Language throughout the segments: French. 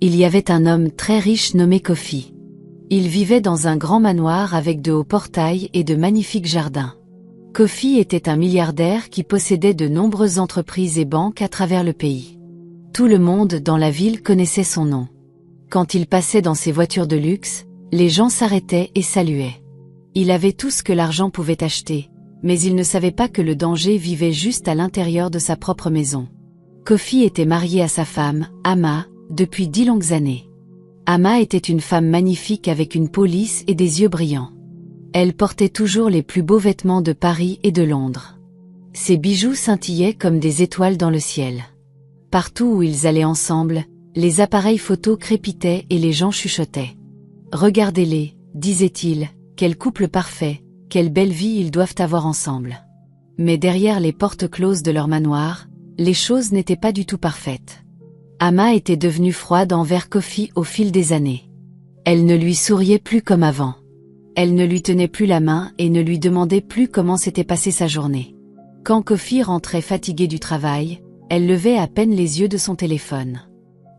Il y avait un homme très riche nommé Kofi. Il vivait dans un grand manoir avec de hauts portails et de magnifiques jardins. Kofi était un milliardaire qui possédait de nombreuses entreprises et banques à travers le pays. Tout le monde dans la ville connaissait son nom. Quand il passait dans ses voitures de luxe, les gens s'arrêtaient et saluaient. Il avait tout ce que l'argent pouvait acheter, mais il ne savait pas que le danger vivait juste à l'intérieur de sa propre maison. Kofi était marié à sa femme, Ama, depuis 10 longues années. Ama était une femme magnifique avec une peau lisse et des yeux brillants. Elle portait toujours les plus beaux vêtements de Paris et de Londres. Ses bijoux scintillaient comme des étoiles dans le ciel. Partout où ils allaient ensemble, les appareils photos crépitaient et les gens chuchotaient. « Regardez-les », disait-il, « quel couple parfait, quelle belle vie ils doivent avoir ensemble. » Mais derrière les portes closes de leur manoir, les choses n'étaient pas du tout parfaites. Ama était devenue froide envers Kofi au fil des années. Elle ne lui souriait plus comme avant. Elle ne lui tenait plus la main et ne lui demandait plus comment s'était passée sa journée. Quand Kofi rentrait fatigué du travail, elle levait à peine les yeux de son téléphone.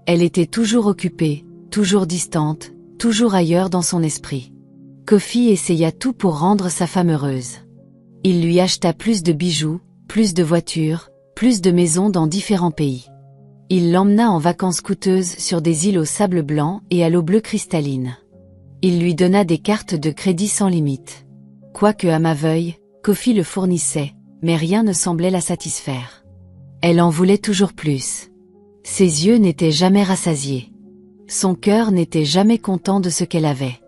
Elle était toujours occupée, toujours distante, toujours ailleurs dans son esprit. Kofi essaya tout pour rendre sa femme heureuse. Il lui acheta plus de bijoux, plus de voitures, plus de maisons dans différents pays. Il l'emmena en vacances coûteuses sur des îles au sable blanc et à l'eau bleue cristalline. Il lui donna des cartes de crédit sans limite. Quoique Ama veuille, Kofi le fournissait, mais rien ne semblait la satisfaire. Elle en voulait toujours plus. Ses yeux n'étaient jamais rassasiés. Son cœur n'était jamais content de ce qu'elle avait.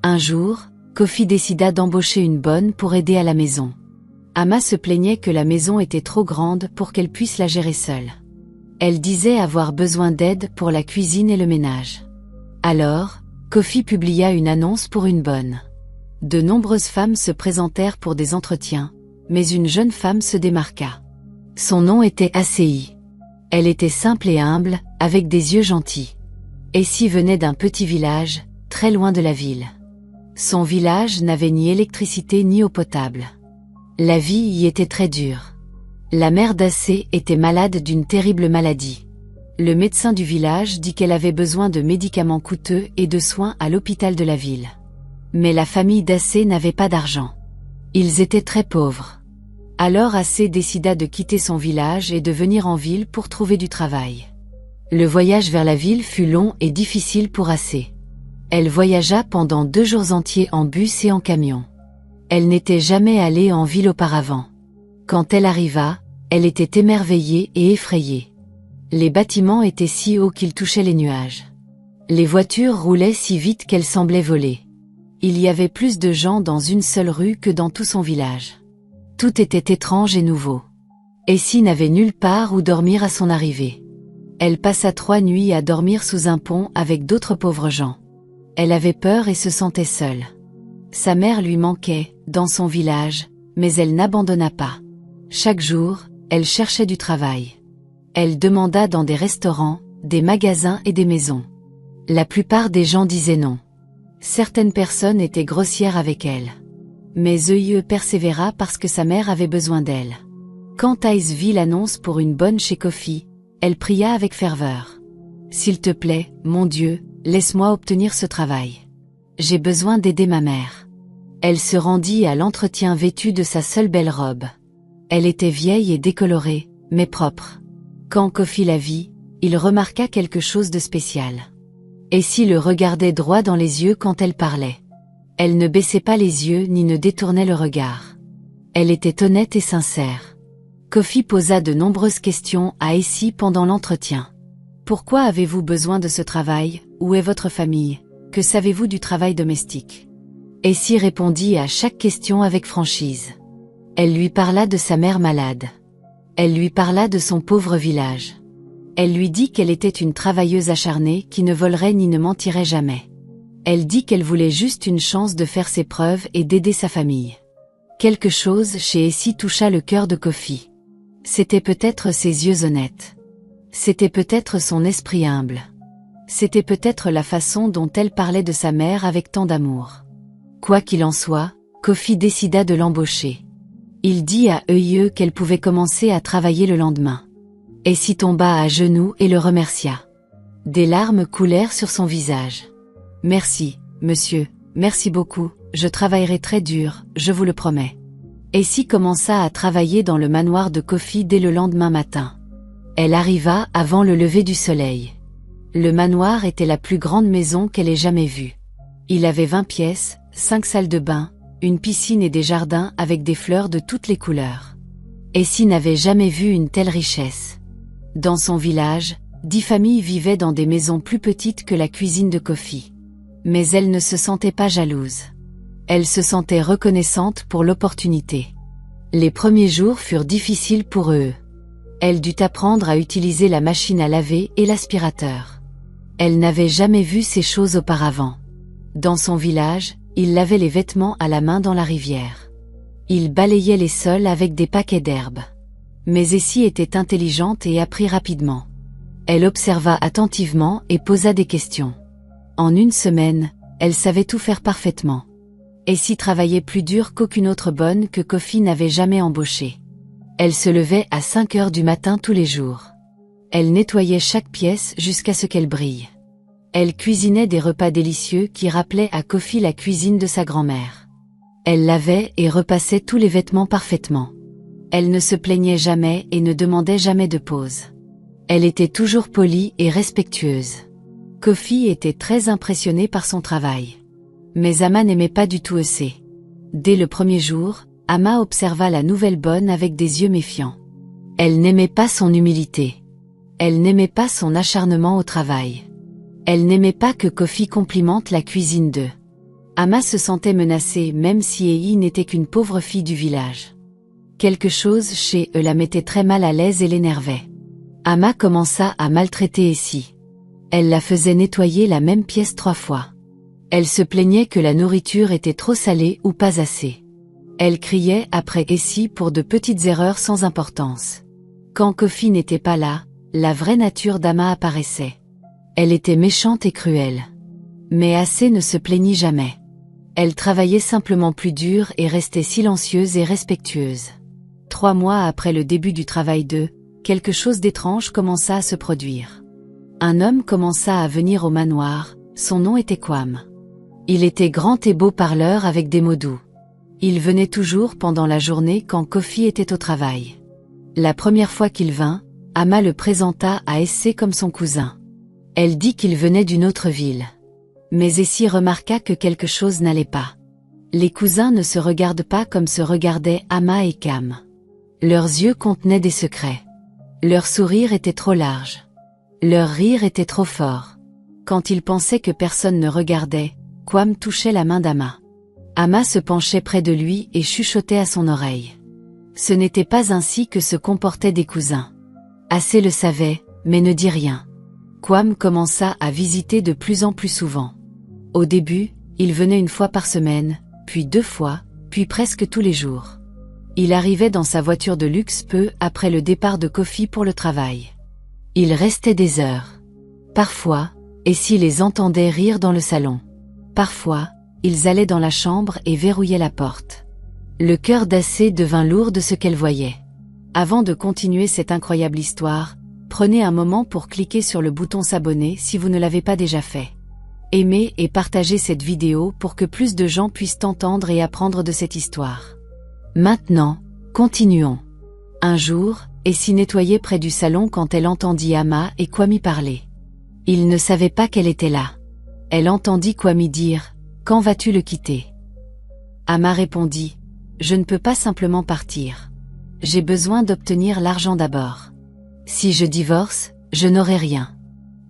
Un jour, Kofi décida d'embaucher une bonne pour aider à la maison. Ama se plaignait que la maison était trop grande pour qu'elle puisse la gérer seule. Elle disait avoir besoin d'aide pour la cuisine et le ménage. Alors, Kofi publia une annonce pour une bonne. De nombreuses femmes se présentèrent pour des entretiens, mais une jeune femme se démarqua. Son nom était Acei. Elle était simple et humble, avec des yeux gentils. Essie venait d'un petit village, très loin de la ville. Son village n'avait ni électricité ni eau potable. La vie y était très dure. La mère d'Acei était malade d'une terrible maladie. Le médecin du village dit qu'elle avait besoin de médicaments coûteux et de soins à l'hôpital de la ville. Mais la famille d'Acei n'avait pas d'argent. Ils étaient très pauvres. Alors Acei décida de quitter son village et de venir en ville pour trouver du travail. Le voyage vers la ville fut long et difficile pour Acei. Elle voyagea pendant 2 jours entiers en bus et en camion. Elle n'était jamais allée en ville auparavant. Quand elle arriva, elle était émerveillée et effrayée. Les bâtiments étaient si hauts qu'ils touchaient les nuages. Les voitures roulaient si vite qu'elles semblaient voler. Il y avait plus de gens dans une seule rue que dans tout son village. Tout était étrange et nouveau. Essie n'avait nulle part où dormir à son arrivée. Elle passa 3 nuits à dormir sous un pont avec d'autres pauvres gens. Elle avait peur et se sentait seule. Sa mère lui manquait, dans son village, mais elle n'abandonna pas. Chaque jour, elle cherchait du travail. Elle demanda dans des restaurants, des magasins et des maisons. La plupart des gens disaient non. Certaines personnes étaient grossières avec elle. Mais Acei persévéra parce que sa mère avait besoin d'elle. Quand Acei vit l'annonce pour une bonne chez Kofi, elle pria avec ferveur. « S'il te plaît, mon Dieu, laisse-moi obtenir ce travail. J'ai besoin d'aider ma mère. » Elle se rendit à l'entretien vêtue de sa seule belle robe. Elle était vieille et décolorée, mais propre. Quand Kofi la vit, il remarqua quelque chose de spécial. Essie le regardait droit dans les yeux quand elle parlait. Elle ne baissait pas les yeux ni ne détournait le regard. Elle était honnête et sincère. Kofi posa de nombreuses questions à Essie pendant l'entretien. « Pourquoi avez-vous besoin de ce travail? Où est votre famille? Que savez-vous du travail domestique ?» Essie répondit à chaque question avec franchise. Elle lui parla de sa mère malade. Elle lui parla de son pauvre village. Elle lui dit qu'elle était une travailleuse acharnée qui ne volerait ni ne mentirait jamais. Elle dit qu'elle voulait juste une chance de faire ses preuves et d'aider sa famille. Quelque chose chez Essie toucha le cœur de Kofi. C'était peut-être ses yeux honnêtes. C'était peut-être son esprit humble. C'était peut-être la façon dont elle parlait de sa mère avec tant d'amour. Quoi qu'il en soit, Kofi décida de l'embaucher. Il dit à Acei qu'elle pouvait commencer à travailler le lendemain. Essie tomba à genoux et le remercia. Des larmes coulèrent sur son visage. « Merci, monsieur, merci beaucoup, je travaillerai très dur, je vous le promets. » Essie commença à travailler dans le manoir de Kofi dès le lendemain matin. Elle arriva avant le lever du soleil. Le manoir était la plus grande maison qu'elle ait jamais vue. Il avait 20 pièces, 5 salles de bain, une piscine et des jardins avec des fleurs de toutes les couleurs. Essie n'avait jamais vu une telle richesse. Dans son village, 10 familles vivaient dans des maisons plus petites que la cuisine de Kofi. Mais elle ne se sentait pas jalouse. Elle se sentait reconnaissante pour l'opportunité. Les premiers jours furent difficiles pour eux. Elle dut apprendre à utiliser la machine à laver et l'aspirateur. Elle n'avait jamais vu ces choses auparavant. Dans son village, il lavait les vêtements à la main dans la rivière. Il balayait les sols avec des paquets d'herbes. Mais Essie était intelligente et apprit rapidement. Elle observa attentivement et posa des questions. En une semaine, elle savait tout faire parfaitement. Essie travaillait plus dur qu'aucune autre bonne que Kofi n'avait jamais embauchée. Elle se levait à 5 heures du matin tous les jours. Elle nettoyait chaque pièce jusqu'à ce qu'elle brille. Elle cuisinait des repas délicieux qui rappelaient à Kofi la cuisine de sa grand-mère. Elle lavait et repassait tous les vêtements parfaitement. Elle ne se plaignait jamais et ne demandait jamais de pause. Elle était toujours polie et respectueuse. Kofi était très impressionné par son travail. Mais Ama n'aimait pas du tout Essie. Dès le premier jour, Ama observa la nouvelle bonne avec des yeux méfiants. Elle n'aimait pas son humilité. Elle n'aimait pas son acharnement au travail. Elle n'aimait pas que Kofi complimente la cuisine d'eux. Ama se sentait menacée même si Ei n'était qu'une pauvre fille du village. Quelque chose chez eux la mettait très mal à l'aise et l'énervait. Ama commença à maltraiter Essie. Elle la faisait nettoyer la même pièce 3 fois. Elle se plaignait que la nourriture était trop salée ou pas assez. Elle criait après Essie pour de petites erreurs sans importance. Quand Kofi n'était pas là, la vraie nature d'Ama apparaissait. Elle était méchante et cruelle. Mais Essie ne se plaignit jamais. Elle travaillait simplement plus dur et restait silencieuse et respectueuse. 3 mois après le début du travail d'eux, quelque chose d'étrange commença à se produire. Un homme commença à venir au manoir, son nom était Kwam. Il était grand et beau parleur avec des mots doux. Il venait toujours pendant la journée quand Kofi était au travail. La première fois qu'il vint, Ama le présenta à Essie comme son cousin. Elle dit qu'il venait d'une autre ville. Mais Essie remarqua que quelque chose n'allait pas. Les cousins ne se regardent pas comme se regardaient Ama et Cam. Leurs yeux contenaient des secrets. Leur sourire était trop large. Leur rire était trop fort. Quand ils pensaient que personne ne regardait, Kwam touchait la main d'Ama. Ama se penchait près de lui et chuchotait à son oreille. Ce n'était pas ainsi que se comportaient des cousins. Essie le savait, mais ne dit rien. Kwam commença à visiter de plus en plus souvent. Au début, il venait 1 fois par semaine, puis 2 fois, puis presque tous les jours. Il arrivait dans sa voiture de luxe peu après le départ de Kofi pour le travail. Il restait des heures. Parfois, Essie les entendait rire dans le salon. Parfois, ils allaient dans la chambre et verrouillaient la porte. Le cœur d'Essie devint lourd de ce qu'elle voyait. Avant de continuer cette incroyable histoire, prenez un moment pour cliquer sur le bouton s'abonner si vous ne l'avez pas déjà fait. Aimez et partagez cette vidéo pour que plus de gens puissent entendre et apprendre de cette histoire. Maintenant, continuons. Un jour, Essie nettoyait près du salon quand elle entendit Ama et Kwami parler. Il ne savait pas qu'elle était là. Elle entendit Kwami dire « Quand vas-tu le quitter ?» Ama répondit « Je ne peux pas simplement partir. J'ai besoin d'obtenir l'argent d'abord. Si je divorce, je n'aurai rien.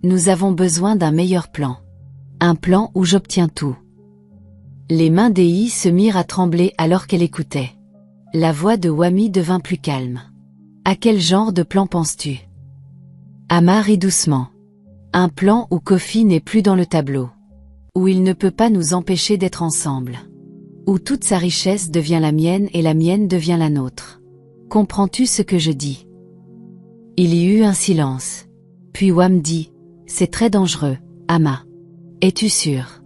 Nous avons besoin d'un meilleur plan. Un plan où j'obtiens tout. » Les mains d'Ei se mirent à trembler alors qu'elle écoutait. La voix de Wami devint plus calme. « À quel genre de plan penses-tu » Ama rit doucement. « Un plan où Kofi n'est plus dans le tableau. Où il ne peut pas nous empêcher d'être ensemble. Où toute sa richesse devient la mienne et la mienne devient la nôtre. Comprends-tu ce que je dis ?» Il y eut un silence. Puis Wam dit « C'est très dangereux, Ama. Es-tu sûr ?»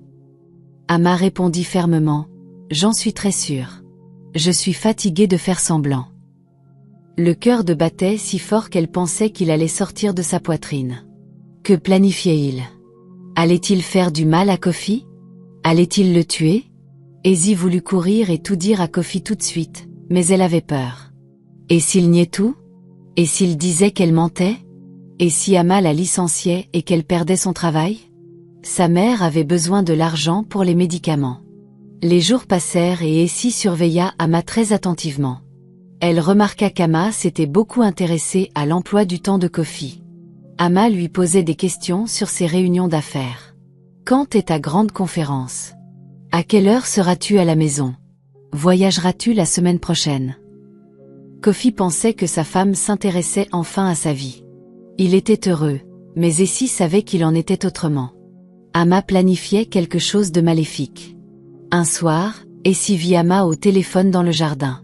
Ama répondit fermement « J'en suis très sûr. Je suis fatiguée de faire semblant. » Le cœur de battait si fort qu'elle pensait qu'il allait sortir de sa poitrine. Que planifiait-il? Allait-il faire du mal à Kofi? Allait-il le tuer? Ezi voulut courir et tout dire à Kofi tout de suite, mais elle avait peur. Et s'il niait tout? Et s'il disait qu'elle mentait? Et si Ama la licenciait et qu'elle perdait son travail? Sa mère avait besoin de l'argent pour les médicaments. Les jours passèrent et Essie surveilla Ama très attentivement. Elle remarqua qu'Ama s'était beaucoup intéressée à l'emploi du temps de Kofi. Ama lui posait des questions sur ses réunions d'affaires. Quand est ta grande conférence? À quelle heure seras-tu à la maison? Voyageras-tu la semaine prochaine? Kofi pensait que sa femme s'intéressait enfin à sa vie. Il était heureux, mais Essie savait qu'il en était autrement. Ama planifiait quelque chose de maléfique. Un soir, Essie vit Ama au téléphone dans le jardin.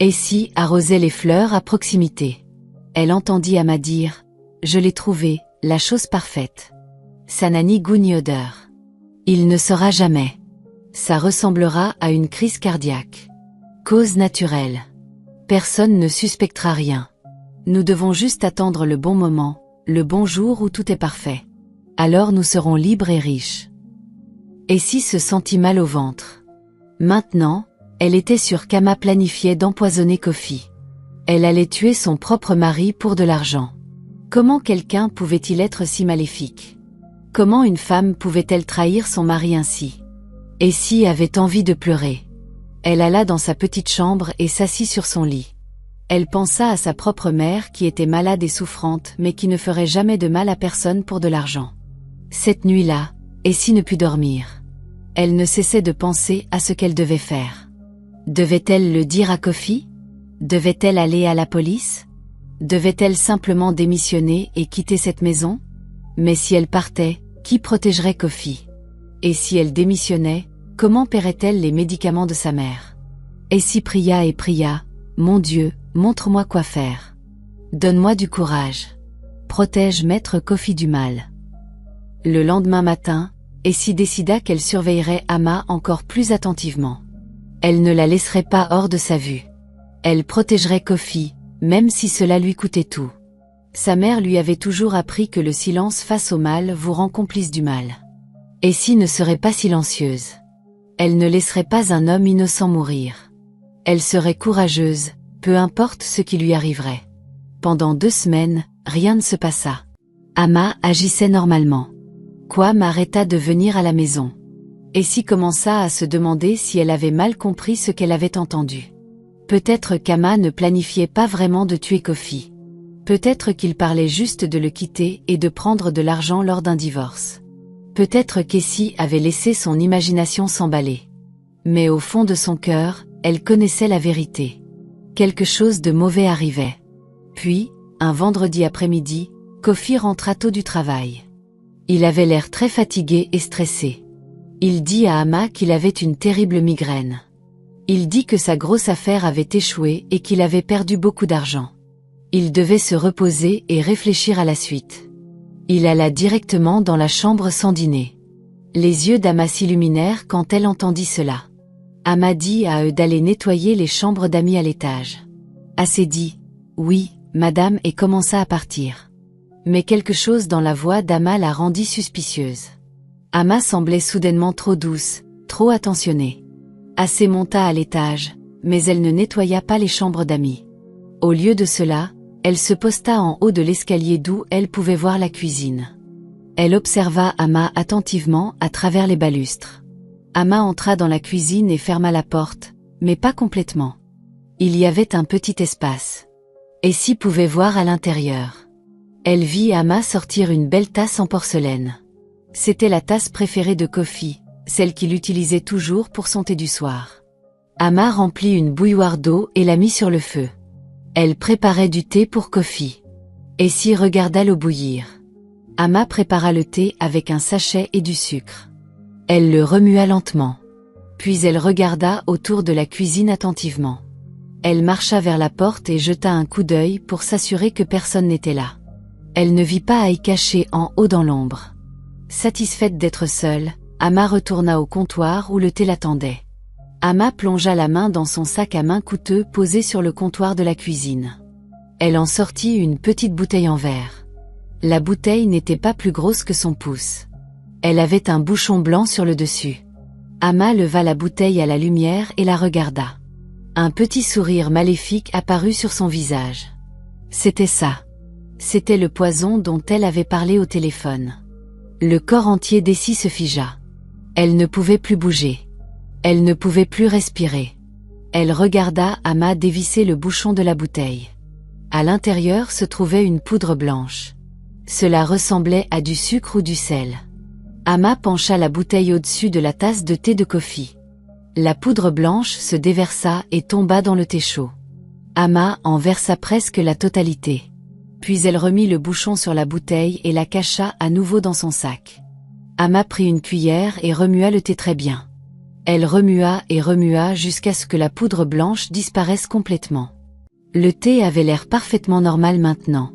Essie arrosait les fleurs à proximité. Elle entendit Ama dire « Je l'ai trouvé, la chose parfaite. Ça n'a ni goût ni odeur. Il ne saura jamais. Ça ressemblera à une crise cardiaque. Cause naturelle. Personne ne suspectera rien. Nous devons juste attendre le bon moment, le bon jour où tout est parfait. Alors nous serons libres et riches. » Essie se sentit mal au ventre. Maintenant, elle était sûre qu'Ama planifiait d'empoisonner Kofi. Elle allait tuer son propre mari pour de l'argent. Comment quelqu'un pouvait-il être si maléfique? Comment une femme pouvait-elle trahir son mari ainsi? Essie avait envie de pleurer. Elle alla dans sa petite chambre et s'assit sur son lit. Elle pensa à sa propre mère qui était malade et souffrante mais qui ne ferait jamais de mal à personne pour de l'argent. Cette nuit-là, Essie ne put dormir. Elle ne cessait de penser à ce qu'elle devait faire. Devait-elle le dire à Kofi? Devait-elle aller à la police? Devait-elle simplement démissionner et quitter cette maison? Mais si elle partait, qui protégerait Kofi? Et si elle démissionnait, comment paierait-elle les médicaments de sa mère? Essie pria et pria, « Mon Dieu, montre-moi quoi faire. Donne-moi du courage. Protège maître Kofi du mal. » Le lendemain matin, Essie décida qu'elle surveillerait Ama encore plus attentivement. Elle ne la laisserait pas hors de sa vue. Elle protégerait Kofi, même si cela lui coûtait tout. Sa mère lui avait toujours appris que le silence face au mal vous rend complice du mal. Essie ne serait pas silencieuse. Elle ne laisserait pas un homme innocent mourir. Elle serait courageuse, peu importe ce qui lui arriverait. Pendant 2 semaines, rien ne se passa. Ama agissait normalement. Quoi m'arrêta de venir à la maison? Essie commença à se demander si elle avait mal compris ce qu'elle avait entendu. Peut-être qu'Ama ne planifiait pas vraiment de tuer Kofi. Peut-être qu'il parlait juste de le quitter et de prendre de l'argent lors d'un divorce. Peut-être qu'Essie avait laissé son imagination s'emballer. Mais au fond de son cœur, elle connaissait la vérité. Quelque chose de mauvais arrivait. Puis, un vendredi après-midi, Kofi rentra tôt du travail. Il avait l'air très fatigué et stressé. Il dit à Ama qu'il avait une terrible migraine. Il dit que sa grosse affaire avait échoué et qu'il avait perdu beaucoup d'argent. Il devait se reposer et réfléchir à la suite. Il alla directement dans la chambre sans dîner. Les yeux d'Ama s'illuminèrent quand elle entendit cela. Ama dit à eux d'aller nettoyer les chambres d'amis à l'étage. Assez dit, « Oui, madame » et commença à partir. Mais quelque chose dans la voix d'Ama la rendit suspicieuse. Ama semblait soudainement trop douce, trop attentionnée. Assez monta à l'étage, mais elle ne nettoya pas les chambres d'amis. Au lieu de cela, elle se posta en haut de l'escalier d'où elle pouvait voir la cuisine. Elle observa Ama attentivement à travers les balustres. Ama entra dans la cuisine et ferma la porte, mais pas complètement. Il y avait un petit espace. Essie pouvait voir à l'intérieur. Elle vit Ama sortir une belle tasse en porcelaine. C'était la tasse préférée de Kofi, celle qu'il utilisait toujours pour son thé du soir. Ama remplit une bouilloire d'eau et la mit sur le feu. Elle préparait du thé pour Kofi. Essie regarda l'eau bouillir. Ama prépara le thé avec un sachet et du sucre. Elle le remua lentement. Puis elle regarda autour de la cuisine attentivement. Elle marcha vers la porte et jeta un coup d'œil pour s'assurer que personne n'était là. Elle ne vit pas à y cacher en haut dans l'ombre. Satisfaite d'être seule, Ama retourna au comptoir où le thé l'attendait. Ama plongea la main dans son sac à main coûteux posé sur le comptoir de la cuisine. Elle en sortit une petite bouteille en verre. La bouteille n'était pas plus grosse que son pouce. Elle avait un bouchon blanc sur le dessus. Amma leva la bouteille à la lumière et la regarda. Un petit sourire maléfique apparut sur son visage. C'était ça. C'était le poison dont elle avait parlé au téléphone. Le corps entier d'Essie se figea. Elle ne pouvait plus bouger. Elle ne pouvait plus respirer. Elle regarda Amma dévisser le bouchon de la bouteille. À l'intérieur se trouvait une poudre blanche. Cela ressemblait à du sucre ou du sel. Amma pencha la bouteille au-dessus de la tasse de thé de Kofi. La poudre blanche se déversa et tomba dans le thé chaud. Amma en versa presque la totalité. Puis elle remit le bouchon sur la bouteille et la cacha à nouveau dans son sac. Amma prit une cuillère et remua le thé très bien. Elle remua et remua jusqu'à ce que la poudre blanche disparaisse complètement. Le thé avait l'air parfaitement normal maintenant.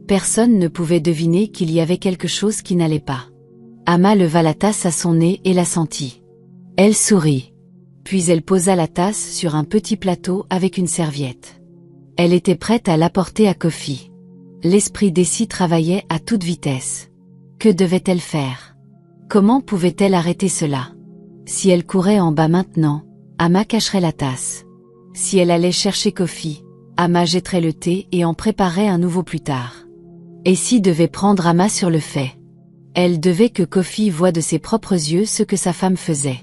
Personne ne pouvait deviner qu'il y avait quelque chose qui n'allait pas. Amma leva la tasse à son nez et la sentit. Elle sourit. Puis elle posa la tasse sur un petit plateau avec une serviette. Elle était prête à l'apporter à Kofi. L'esprit d'Essie travaillait à toute vitesse. Que devait-elle faire? Comment pouvait-elle arrêter cela? Si elle courait en bas maintenant, Amma cacherait la tasse. Si elle allait chercher Kofi, Amma jetterait le thé et en préparerait un nouveau plus tard. Essie devait prendre Amma sur le fait. Elle devait que Kofi voie de ses propres yeux ce que sa femme faisait.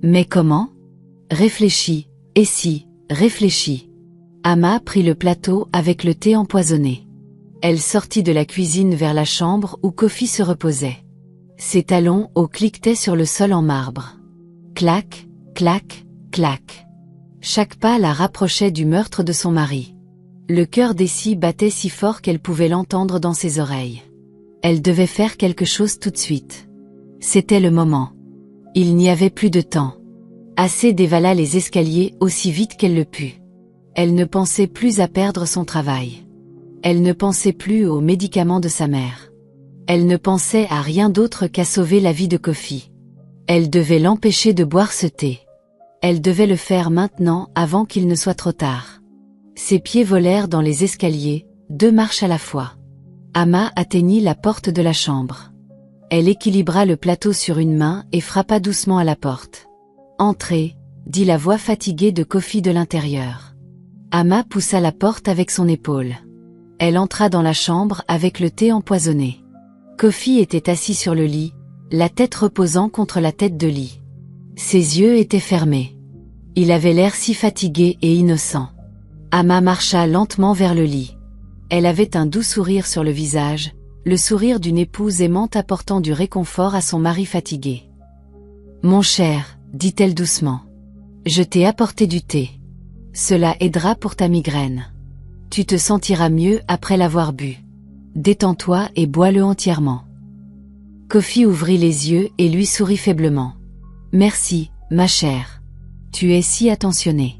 Mais comment? Réfléchis, Essie, réfléchis. Amma prit le plateau avec le thé empoisonné. Elle sortit de la cuisine vers la chambre où Kofi se reposait. Ses talons hauts cliquetaient sur le sol en marbre. Clac, clac, clac. Chaque pas la rapprochait du meurtre de son mari. Le cœur d'Essie battait si fort qu'elle pouvait l'entendre dans ses oreilles. Elle devait faire quelque chose tout de suite. C'était le moment. Il n'y avait plus de temps. Assez dévala les escaliers aussi vite qu'elle le put. Elle ne pensait plus à perdre son travail. Elle ne pensait plus aux médicaments de sa mère. Elle ne pensait à rien d'autre qu'à sauver la vie de Kofi. Elle devait l'empêcher de boire ce thé. Elle devait le faire maintenant avant qu'il ne soit trop tard. Ses pieds volèrent dans les escaliers, 2 marches à la fois. Amma atteignit la porte de la chambre. Elle équilibra le plateau sur une main et frappa doucement à la porte. « Entrez », dit la voix fatiguée de Kofi de l'intérieur. Amma poussa la porte avec son épaule. Elle entra dans la chambre avec le thé empoisonné. Kofi était assis sur le lit, la tête reposant contre la tête de lit. Ses yeux étaient fermés. Il avait l'air si fatigué et innocent. Amma marcha lentement vers le lit. Elle avait un doux sourire sur le visage, le sourire d'une épouse aimante apportant du réconfort à son mari fatigué. « Mon cher », dit-elle doucement, « je t'ai apporté du thé. Cela aidera pour ta migraine. Tu te sentiras mieux après l'avoir bu. Détends-toi et bois-le entièrement. » Kofi ouvrit les yeux et lui sourit faiblement. « Merci, ma chère. Tu es si attentionnée. »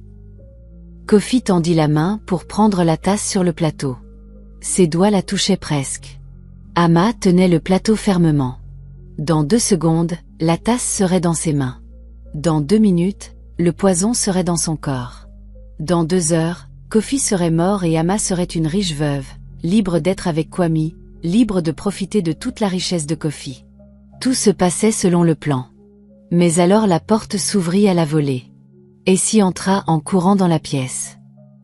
Kofi tendit la main pour prendre la tasse sur le plateau. Ses doigts la touchaient presque. Amma tenait le plateau fermement. Dans 2 secondes, la tasse serait dans ses mains. Dans 2 minutes, le poison serait dans son corps. Dans 2 heures, Kofi serait mort et Amma serait une riche veuve, libre d'être avec Kwame, libre de profiter de toute la richesse de Kofi. Tout se passait selon le plan. Mais alors la porte s'ouvrit à la volée. Essie entra en courant dans la pièce.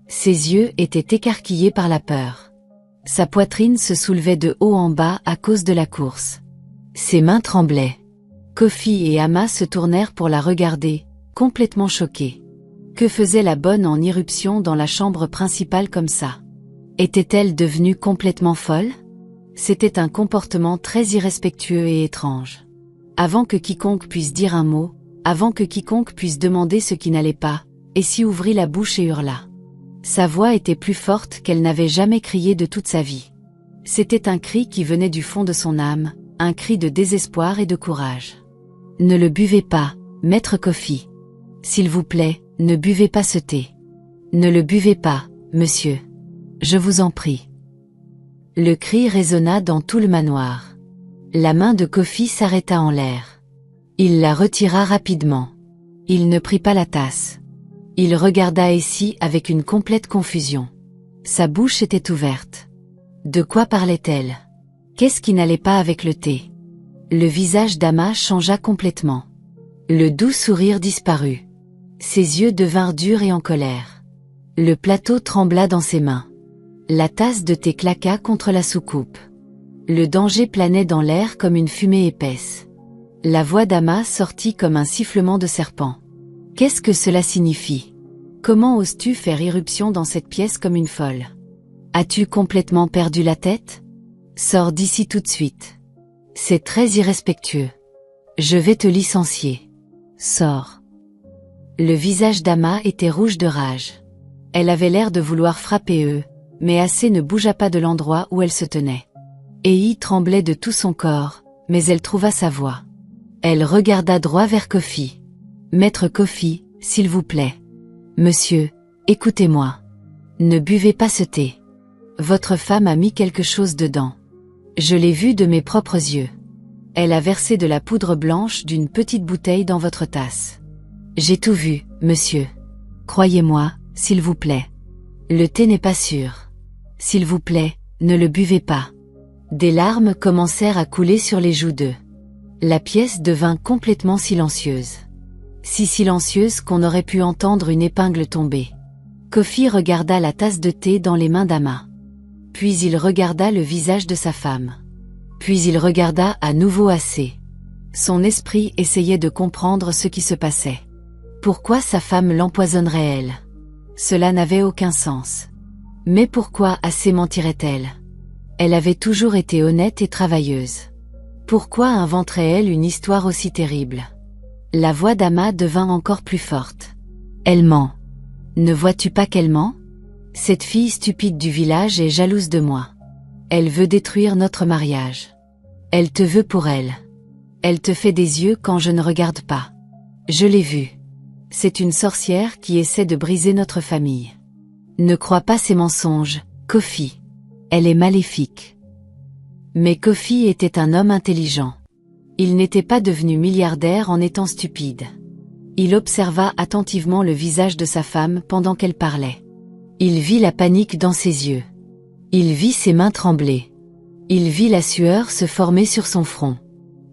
Ses yeux étaient écarquillés par la peur. Sa poitrine se soulevait de haut en bas à cause de la course. Ses mains tremblaient. Kofi et Amma se tournèrent pour la regarder, complètement choqués. Que faisait la bonne en irruption dans la chambre principale comme ça? Était-elle devenue complètement folle? C'était un comportement très irrespectueux et étrange. Avant que quiconque puisse dire un mot, avant que quiconque puisse demander ce qui n'allait pas, Essie ouvrit la bouche et hurla. Sa voix était plus forte qu'elle n'avait jamais crié de toute sa vie. C'était un cri qui venait du fond de son âme, un cri de désespoir et de courage. « Ne le buvez pas, maître Kofi. S'il vous plaît, ne buvez pas ce thé. Ne le buvez pas, monsieur. Je vous en prie. » Le cri résonna dans tout le manoir. La main de Kofi s'arrêta en l'air. Il la retira rapidement. Il ne prit pas la tasse. Il regarda Essie avec une complète confusion. Sa bouche était ouverte. De quoi parlait-elle? Qu'est-ce qui n'allait pas avec le thé? Le visage d'Ama changea complètement. Le doux sourire disparut. Ses yeux devinrent durs et en colère. Le plateau trembla dans ses mains. La tasse de thé claqua contre la soucoupe. Le danger planait dans l'air comme une fumée épaisse. La voix d'Ama sortit comme un sifflement de serpent. Qu'est-ce que cela signifie? Comment oses-tu faire irruption dans cette pièce comme une folle? As-tu complètement perdu la tête? Sors d'ici tout de suite. C'est très irrespectueux. Je vais te licencier. Sors. Le visage d'Ama était rouge de rage. Elle avait l'air de vouloir frapper eux, mais Assez ne bougea pas de l'endroit où elle se tenait. Ei tremblait de tout son corps, mais elle trouva sa voix. Elle regarda droit vers Kofi. Maître Kofi, s'il vous plaît. Monsieur, écoutez-moi. Ne buvez pas ce thé. Votre femme a mis quelque chose dedans. Je l'ai vu de mes propres yeux. Elle a versé de la poudre blanche d'une petite bouteille dans votre tasse. J'ai tout vu, monsieur. Croyez-moi, s'il vous plaît. Le thé n'est pas sûr. S'il vous plaît, ne le buvez pas. Des larmes commencèrent à couler sur les joues d'eux. La pièce devint complètement silencieuse. Si silencieuse qu'on aurait pu entendre une épingle tomber. Kofi regarda la tasse de thé dans les mains d'Ama. Puis il regarda le visage de sa femme. Puis il regarda à nouveau Assez. Son esprit essayait de comprendre ce qui se passait. Pourquoi sa femme l'empoisonnerait elle? Cela n'avait aucun sens. Mais pourquoi Assez mentirait-elle? Elle avait toujours été honnête et travailleuse. Pourquoi inventerait-elle une histoire aussi terrible? La voix d'Ama devint encore plus forte. Elle ment. Ne vois-tu pas qu'elle ment? Cette fille stupide du village est jalouse de moi. Elle veut détruire notre mariage. Elle te veut pour elle. Elle te fait des yeux quand je ne regarde pas. Je l'ai vue. C'est une sorcière qui essaie de briser notre famille. Ne crois pas ces mensonges, Kofi. Elle est maléfique. Mais Kofi était un homme intelligent. Il n'était pas devenu milliardaire en étant stupide. Il observa attentivement le visage de sa femme pendant qu'elle parlait. Il vit la panique dans ses yeux. Il vit ses mains trembler. Il vit la sueur se former sur son front.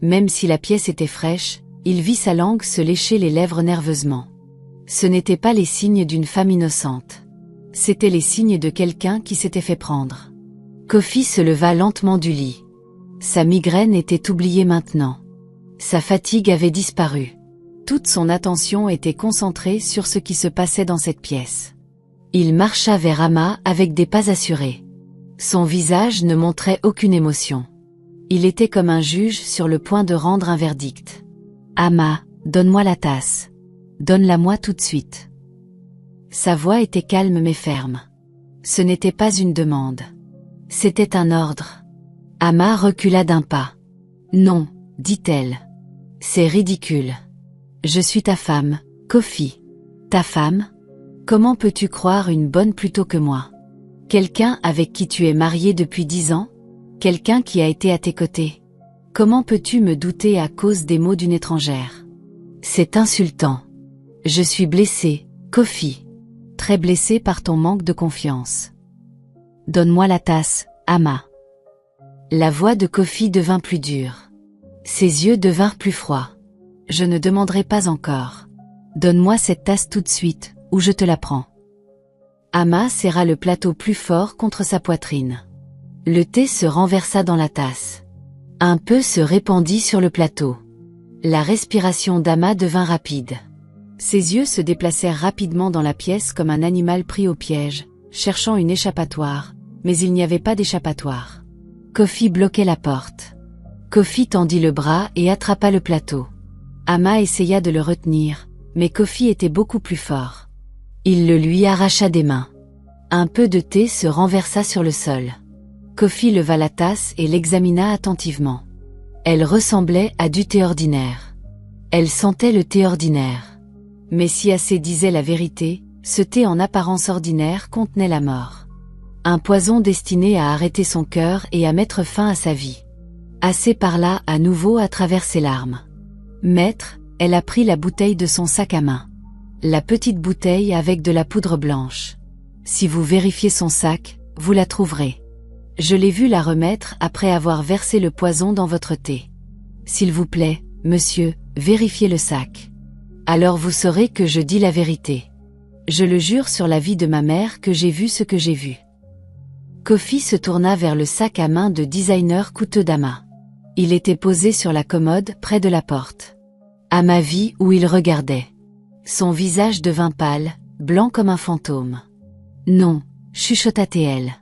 Même si la pièce était fraîche, il vit sa langue se lécher les lèvres nerveusement. Ce n'étaient pas les signes d'une femme innocente. C'étaient les signes de quelqu'un qui s'était fait prendre. Kofi se leva lentement du lit. Sa migraine était oubliée maintenant. Sa fatigue avait disparu. Toute son attention était concentrée sur ce qui se passait dans cette pièce. Il marcha vers Ama avec des pas assurés. Son visage ne montrait aucune émotion. Il était comme un juge sur le point de rendre un verdict. Ama, donne-moi la tasse. Donne-la-moi tout de suite. Sa voix était calme mais ferme. Ce n'était pas une demande. C'était un ordre. Ama recula d'un pas. Non, dit-elle. C'est ridicule. Je suis ta femme, Kofi. Ta femme? Comment peux-tu croire une bonne plutôt que moi? Quelqu'un avec qui tu es marié depuis 10 ans? Quelqu'un qui a été à tes côtés? Comment peux-tu me douter à cause des mots d'une étrangère? C'est insultant. Je suis blessée, Kofi. Très blessée par ton manque de confiance. Donne-moi la tasse, Ama. La voix de Kofi devint plus dure. Ses yeux devinrent plus froids. Je ne demanderai pas encore. Donne-moi cette tasse tout de suite, ou je te la prends. Ama serra le plateau plus fort contre sa poitrine. Le thé se renversa dans la tasse. Un peu se répandit sur le plateau. La respiration d'Ama devint rapide. Ses yeux se déplacèrent rapidement dans la pièce comme un animal pris au piège, cherchant une échappatoire, mais il n'y avait pas d'échappatoire. Kofi bloquait la porte. Kofi tendit le bras et attrapa le plateau. Ama essaya de le retenir, mais Kofi était beaucoup plus fort. Il le lui arracha des mains. Un peu de thé se renversa sur le sol. Kofi leva la tasse et l'examina attentivement. Elle ressemblait à du thé ordinaire. Elle sentait le thé ordinaire. Mais si Assez disait la vérité, ce thé en apparence ordinaire contenait la mort. Un poison destiné à arrêter son cœur et à mettre fin à sa vie. Assez parla à nouveau à travers ses larmes. Maître, elle a pris la bouteille de son sac à main. La petite bouteille avec de la poudre blanche. Si vous vérifiez son sac, vous la trouverez. Je l'ai vu la remettre après avoir versé le poison dans votre thé. S'il vous plaît, monsieur, vérifiez le sac. Alors vous saurez que je dis la vérité. Je le jure sur la vie de ma mère que j'ai vu ce que j'ai vu. Kofi se tourna vers le sac à main de designer coûteux d'Ama. Il était posé sur la commode près de la porte. Ama vit où il regardait. Son visage devint pâle, blanc comme un fantôme. Non, chuchota-t-elle.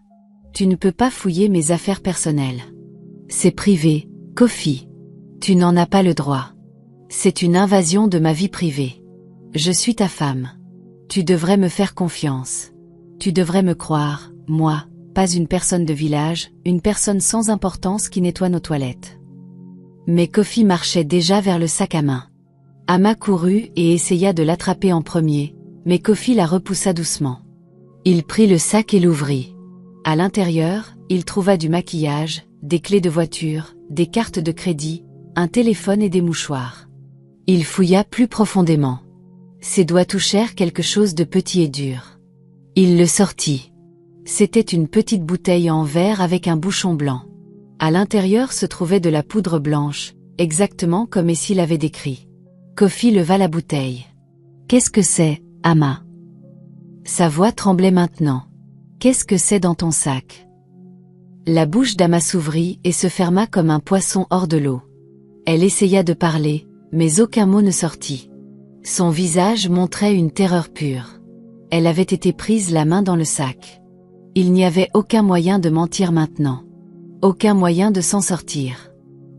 Tu ne peux pas fouiller mes affaires personnelles. C'est privé, Kofi. Tu n'en as pas le droit. C'est une invasion de ma vie privée. Je suis ta femme. Tu devrais me faire confiance. Tu devrais me croire, moi, pas une personne de village, une personne sans importance qui nettoie nos toilettes. Mais Kofi marchait déjà vers le sac à main. Ama courut et essaya de l'attraper en premier, mais Kofi la repoussa doucement. Il prit le sac et l'ouvrit. À l'intérieur, il trouva du maquillage, des clés de voiture, des cartes de crédit, un téléphone et des mouchoirs. Il fouilla plus profondément. Ses doigts touchèrent quelque chose de petit et dur. Il le sortit. C'était une petite bouteille en verre avec un bouchon blanc. À l'intérieur se trouvait de la poudre blanche, exactement comme Essie l'avait décrit. Kofi leva la bouteille. « Qu'est-ce que c'est, Ama ?» Sa voix tremblait maintenant. « Qu'est-ce que c'est dans ton sac ?» La bouche d'Ama s'ouvrit et se ferma comme un poisson hors de l'eau. Elle essaya de parler, mais aucun mot ne sortit. Son visage montrait une terreur pure. Elle avait été prise la main dans le sac. Il n'y avait aucun moyen de mentir maintenant. Aucun moyen de s'en sortir.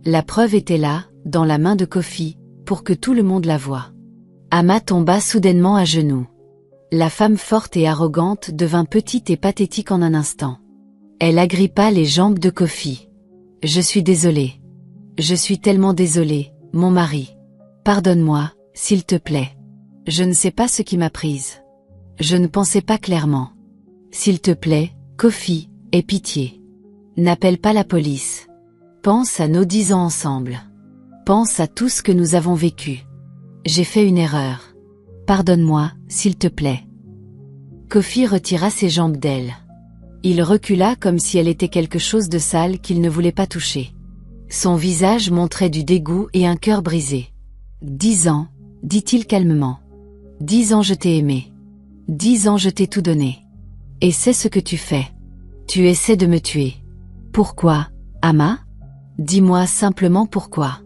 La preuve était là, dans la main de Kofi, pour que tout le monde la voie. Ama tomba soudainement à genoux. La femme forte et arrogante devint petite et pathétique en un instant. Elle agrippa les jambes de Kofi. « Je suis désolée. Je suis tellement désolée, mon mari. Pardonne-moi, s'il te plaît. Je ne sais pas ce qui m'a prise. Je ne pensais pas clairement. S'il te plaît, Kofi, aie pitié. N'appelle pas la police. Pense à nos 10 ans ensemble. Pense à tout ce que nous avons vécu. J'ai fait une erreur. Pardonne-moi, s'il te plaît. » Kofi retira ses jambes d'elle. Il recula comme si elle était quelque chose de sale qu'il ne voulait pas toucher. Son visage montrait du dégoût et un cœur brisé. « 10 ans, dit-il calmement. 10 ans je t'ai aimé. 10 ans je t'ai tout donné. Et c'est ce que tu fais. Tu essaies de me tuer. Pourquoi, Ama ? Dis-moi simplement pourquoi.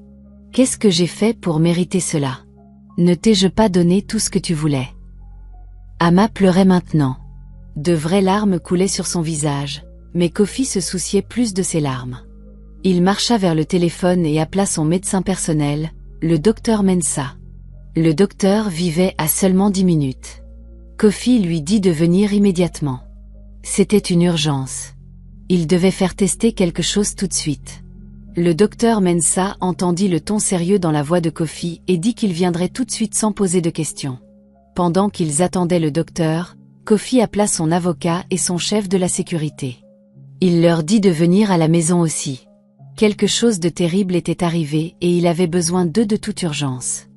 Qu'est-ce que j'ai fait pour mériter cela ? Ne t'ai-je pas donné tout ce que tu voulais ? Ama pleurait maintenant. De vraies larmes coulaient sur son visage, mais Kofi se souciait plus de ses larmes. Il marcha vers le téléphone et appela son médecin personnel, le docteur Mensah. Le docteur vivait à seulement 10 minutes. Kofi lui dit de venir immédiatement. C'était une urgence. Il devait faire tester quelque chose tout de suite. Le docteur Mensah entendit le ton sérieux dans la voix de Kofi et dit qu'il viendrait tout de suite sans poser de questions. Pendant qu'ils attendaient le docteur, Kofi appela son avocat et son chef de la sécurité. Il leur dit de venir à la maison aussi. Quelque chose de terrible était arrivé et il avait besoin d'eux de toute urgence.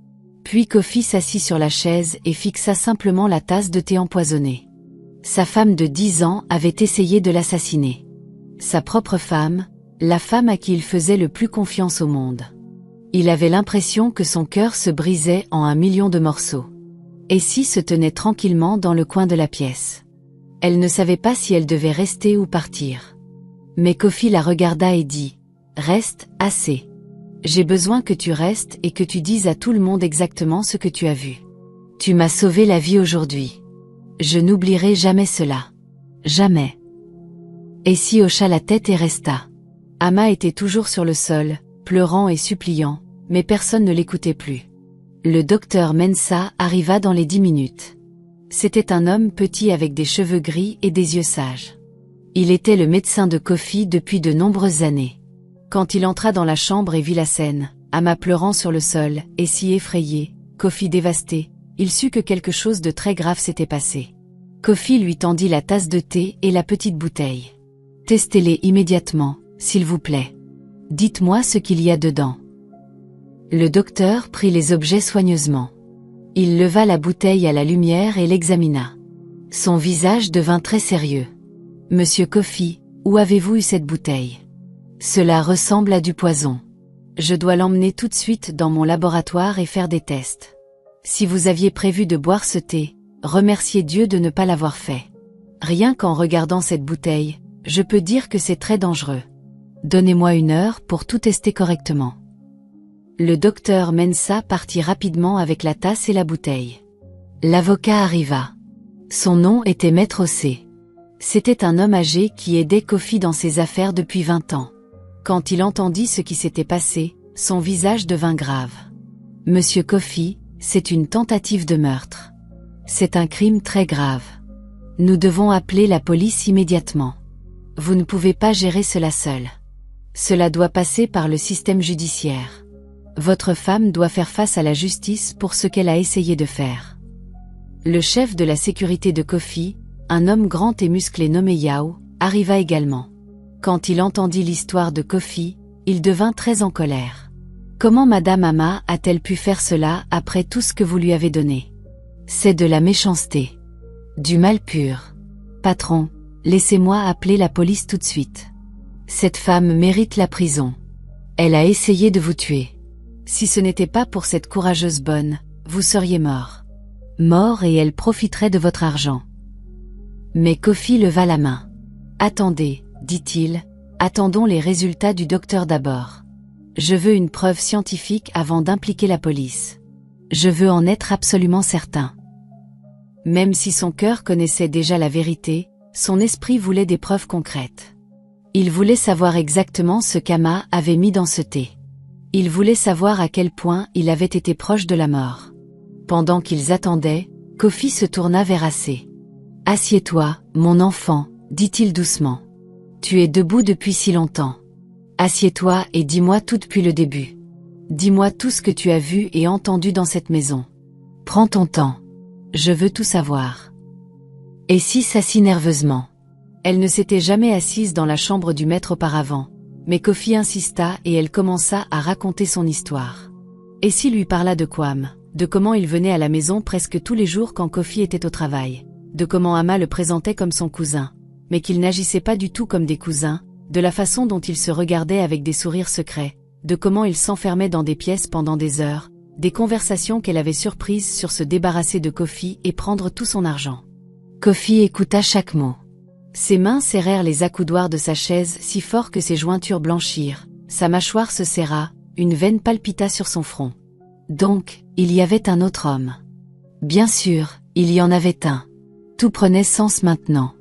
Puis Kofi s'assit sur la chaise et fixa simplement la tasse de thé empoisonnée. Sa femme de 10 ans avait essayé de l'assassiner. Sa propre femme, la femme à qui il faisait le plus confiance au monde. Il avait l'impression que son cœur se brisait en 1 million de morceaux. Essie se tenait tranquillement dans le coin de la pièce. Elle ne savait pas si elle devait rester ou partir. Mais Kofi la regarda et dit « Reste, assez. J'ai besoin que tu restes et que tu dises à tout le monde exactement ce que tu as vu. Tu m'as sauvé la vie aujourd'hui. Je n'oublierai jamais cela. Jamais. » Essie hocha la tête et resta. Ama était toujours sur le sol, pleurant et suppliant, mais personne ne l'écoutait plus. Le docteur Mensah arriva dans les 10 minutes. C'était un homme petit avec des cheveux gris et des yeux sages. Il était le médecin de Kofi depuis de nombreuses années. Quand il entra dans la chambre et vit la scène, Ama pleurant sur le sol, et si effrayé, Kofi dévasté, il sut que quelque chose de très grave s'était passé. Kofi lui tendit la tasse de thé et la petite bouteille. « Testez-les immédiatement, s'il vous plaît. Dites-moi ce qu'il y a dedans. » Le docteur prit les objets soigneusement. Il leva la bouteille à la lumière et l'examina. Son visage devint très sérieux. « Monsieur Kofi, Où avez-vous eu cette bouteille? Cela ressemble à du poison. Je dois l'emmener tout de suite dans mon laboratoire et faire des tests. Si vous aviez prévu de boire ce thé, remerciez Dieu de ne pas l'avoir fait. Rien qu'en regardant cette bouteille, je peux dire que c'est très dangereux. Donnez-moi 1 heure pour tout tester correctement. Le docteur Mensah partit rapidement avec la tasse et la bouteille. L'avocat arriva. Son nom était Maître C. C'était un homme âgé qui aidait Kofi dans ses affaires depuis 20 ans. Quand il entendit ce qui s'était passé, son visage devint grave. Monsieur Kofi, c'est une tentative de meurtre. C'est un crime très grave. Nous devons appeler la police immédiatement. Vous ne pouvez pas gérer cela seul. Cela doit passer par le système judiciaire. Votre femme doit faire face à la justice pour ce qu'elle a essayé de faire. Le chef de la sécurité de Kofi, un homme grand et musclé nommé Yao, arriva également. Quand il entendit l'histoire de Kofi, il devint très en colère. Comment Madame Ama a-t-elle pu faire cela après tout ce que vous lui avez donné? C'est de la méchanceté. Du mal pur. Patron, laissez-moi appeler la police tout de suite. Cette femme mérite la prison. Elle a essayé de vous tuer. Si ce n'était pas pour cette courageuse bonne, vous seriez mort. Mort et elle profiterait de votre argent. Mais Kofi leva la main. Attendez, dit-il, attendons les résultats du docteur d'abord. Je veux une preuve scientifique avant d'impliquer la police. Je veux en être absolument certain. Même si son cœur connaissait déjà la vérité, son esprit voulait des preuves concrètes. Il voulait savoir exactement ce qu'Ama avait mis dans ce thé. Il voulait savoir à quel point il avait été proche de la mort. Pendant qu'ils attendaient, Kofi se tourna vers Assé. « Assieds-toi, mon enfant, dit-il doucement. Tu es debout depuis si longtemps. Assieds-toi et dis-moi tout depuis le début. Dis-moi tout ce que tu as vu et entendu dans cette maison. Prends ton temps. Je veux tout savoir. » Essie s'assit nerveusement. Elle ne s'était jamais assise dans la chambre du maître auparavant, mais Kofi insista et elle commença à raconter son histoire. Essie lui parla de Kwam, de comment il venait à la maison presque tous les jours quand Kofi était au travail, de comment Ama le présentait comme son cousin, mais qu'ils n'agissaient pas du tout comme des cousins, de la façon dont ils se regardaient avec des sourires secrets, de comment ils s'enfermaient dans des pièces pendant des heures, des conversations qu'elle avait surprises sur se débarrasser de Kofi et prendre tout son argent. Kofi écouta chaque mot. Ses mains serrèrent les accoudoirs de sa chaise si fort que ses jointures blanchirent, sa mâchoire se serra, une veine palpita sur son front. Donc, il y avait un autre homme. Bien sûr, il y en avait un. Tout prenait sens maintenant.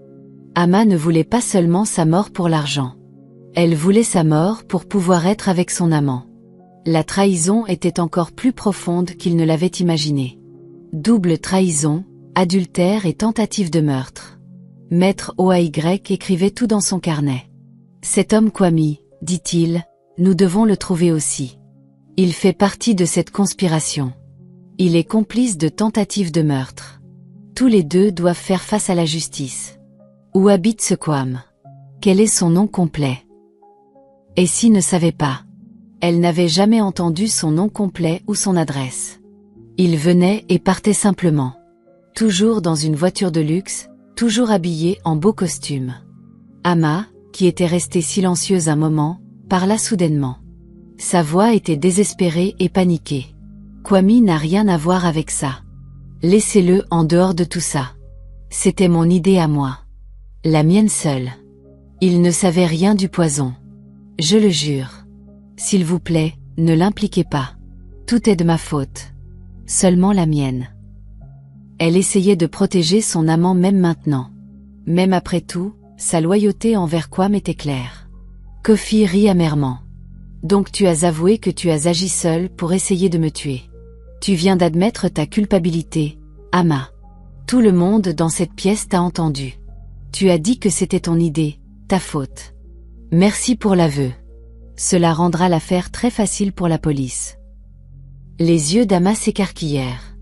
Ama ne voulait pas seulement sa mort pour l'argent. Elle voulait sa mort pour pouvoir être avec son amant. La trahison était encore plus profonde qu'il ne l'avait imaginé. Double trahison, adultère et tentative de meurtre. Maître OAY écrivait tout dans son carnet. Cet homme Kwame, dit-il, nous devons le trouver aussi. Il fait partie de cette conspiration. Il est complice de tentatives de meurtre. Tous les deux doivent faire face à la justice. Où habite ce Kwame? Quel est son nom complet? Essie ne savait pas. Elle n'avait jamais entendu son nom complet ou son adresse. Il venait et partait simplement. Toujours dans une voiture de luxe, toujours habillé en beau costume. Ama, qui était restée silencieuse un moment, parla soudainement. Sa voix était désespérée et paniquée. Kwame n'a rien à voir avec ça. Laissez-le en dehors de tout ça. C'était mon idée à moi. La mienne seule. Il ne savait rien du poison. Je le jure. S'il vous plaît, ne l'impliquez pas. Tout est de ma faute. Seulement la mienne. Elle essayait de protéger son amant même maintenant. Même après tout, sa loyauté envers Kwame était claire. Kofi rit amèrement. Donc tu as avoué que tu as agi seul pour essayer de me tuer. Tu viens d'admettre ta culpabilité, Ama. Tout le monde dans cette pièce t'a entendu. Tu as dit que c'était ton idée, ta faute. Merci pour l'aveu. Cela rendra l'affaire très facile pour la police. Les yeux d'Ama s'écarquillèrent.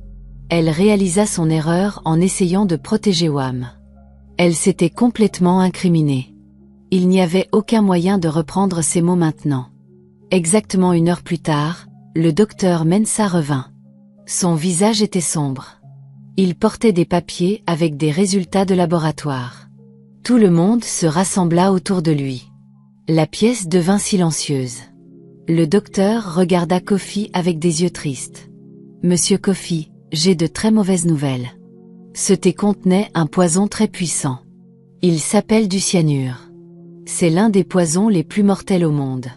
Elle réalisa son erreur en essayant de protéger Wam. Elle s'était complètement incriminée. Il n'y avait aucun moyen de reprendre ces mots maintenant. Exactement 1 heure plus tard, le docteur Mensah revint. Son visage était sombre. Il portait des papiers avec des résultats de laboratoire. Tout le monde se rassembla autour de lui. La pièce devint silencieuse. Le docteur regarda Kofi avec des yeux tristes. « Monsieur Kofi, j'ai de très mauvaises nouvelles. Ce thé contenait un poison très puissant. Il s'appelle du cyanure. C'est l'un des poisons les plus mortels au monde.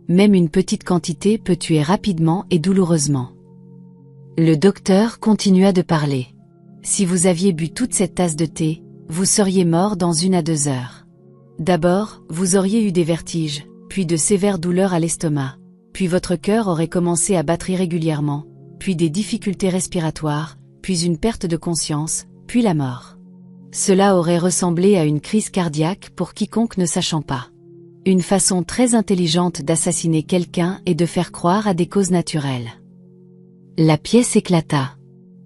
Même une petite quantité peut tuer rapidement et douloureusement. » Le docteur continua de parler. « Si vous aviez bu toute cette tasse de thé, vous seriez mort dans 1 à 2 heures. D'abord, vous auriez eu des vertiges, puis de sévères douleurs à l'estomac, puis votre cœur aurait commencé à battre irrégulièrement, puis des difficultés respiratoires, puis une perte de conscience, puis la mort. Cela aurait ressemblé à une crise cardiaque pour quiconque ne sachant pas. Une façon très intelligente d'assassiner quelqu'un et de faire croire à des causes naturelles. » La pièce éclata.